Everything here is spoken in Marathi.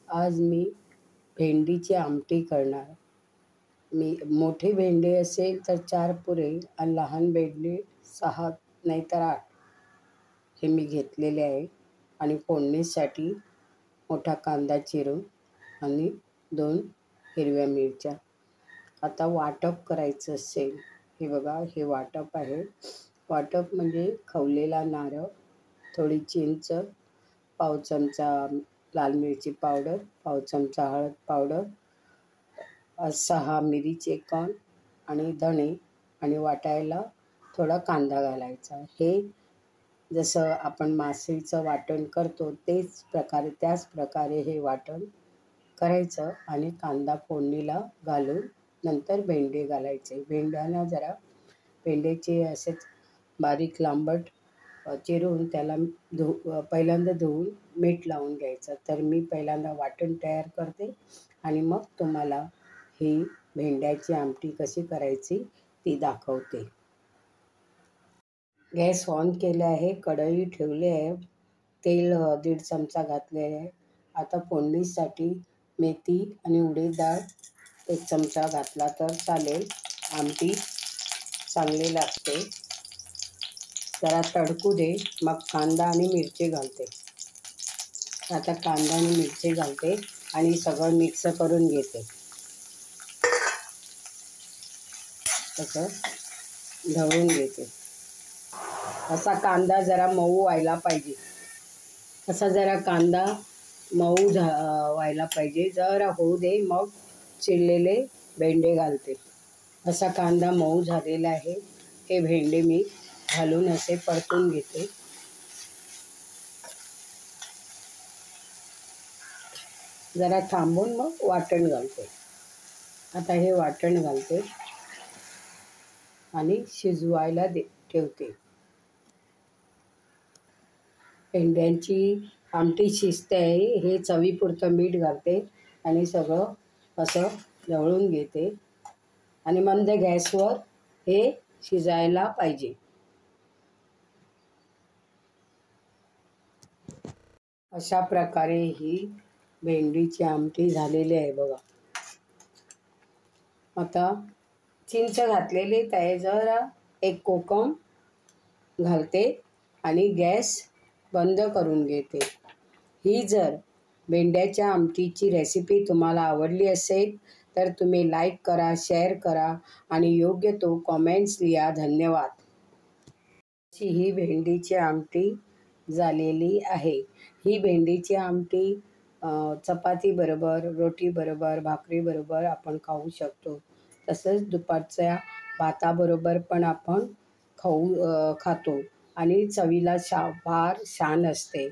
आज मी भेंडीची आमटी करणार. मोठी भेंडी असेल तर 4 पुरेल आणि लहान भेंडी 6 नाहीतर 8 हे मी घेतलेले आहे. आणि फोडणीसाठी मोठा कांदा चिरून आणि 2 हिरव्या मिरच्या. आता वाटप करायचं असेल, हे बघा हे वाटप आहे. वाटप म्हणजे खवलेला नारळ, थोडी चिंच, पाव चमचा लाल मिरची पावडर, पाव चमचा हळद पावडर, 6 मिरीचे कण आणि धणे आणि वाटायला थोडा कांदा घालायचा. हे जसं आपण मासळीचं वाटण करतो त्याच प्रकारे हे वाटण करायचं आणि कांदा फोडणीला घालून नंतर भेंडे घालायचे. भेंड्याचे असेच बारीक लांबट चिरून त्याला पहिल्यांदा धुवून मीठ लावून घ्यायचं. तर मी पहिल्यांदा वाटण तयार करते आणि मग तुम्हाला ही भेंड्याची आमटी कशी करायची ती दाखवते. गॅस ऑन केले आहे, कढई ठेवली आहे, तेल 1.5 चमचा घातलेले आहे. आता फोडणीसाठी मेथी आणि उडीद डाळ 1 चमचा घातला तर चालेल, आमटी चांगली लागते. जरा तडकू दे, मग कांदा आणि मिरची घालते. आता कांदा आणि मिरची घालते आणि सगळं मिक्स करून घेते. तसं ढवळून घेते. असा कांदा जरा मऊ व्हायला पाहिजे. व्हायला पाहिजे. जरा होऊ दे, मग चिरलेले भेंडे घालते. असा कांदा मऊ झालेला आहे. हे भेंडे मी घालून असे परतून घेते. जरा थांबून मग वाटण घालते. आता हे वाटण घालते आणि शिजवायला ठेवते. भेंड्यांची आमटी शिजते आहे. हे चवीपुरतं मीठ घालते आणि सगळं असं ढवळून घेते आणि मंद गॅसवर हे शिजायला पाहिजे. अशा प्रकारे ही भेंडीची आमटी झालेली आहे बघा. आता चिंच घातलेली आहे. जरा 1 कोकम घालते आणि गॅस बंद करून घेते. ही जर भेंड्याच्या आमटीची रेसिपी तुम्हाला आवडली असेल तर तुम्ही लाईक करा, शेअर करा आणि योग्य तो कॉमेंट्स लिहा. धन्यवाद. ही भेंडीची आमटी झालेली आहे. ही भेंडीची आमटी चपातीबरोबर, रोटीबरोबर, भाकरीबरोबर आपण खाऊ शकतो. तसंच दुपारच्या भाताबरोबर पण आपण खातो आणि चवीला फार छान असते.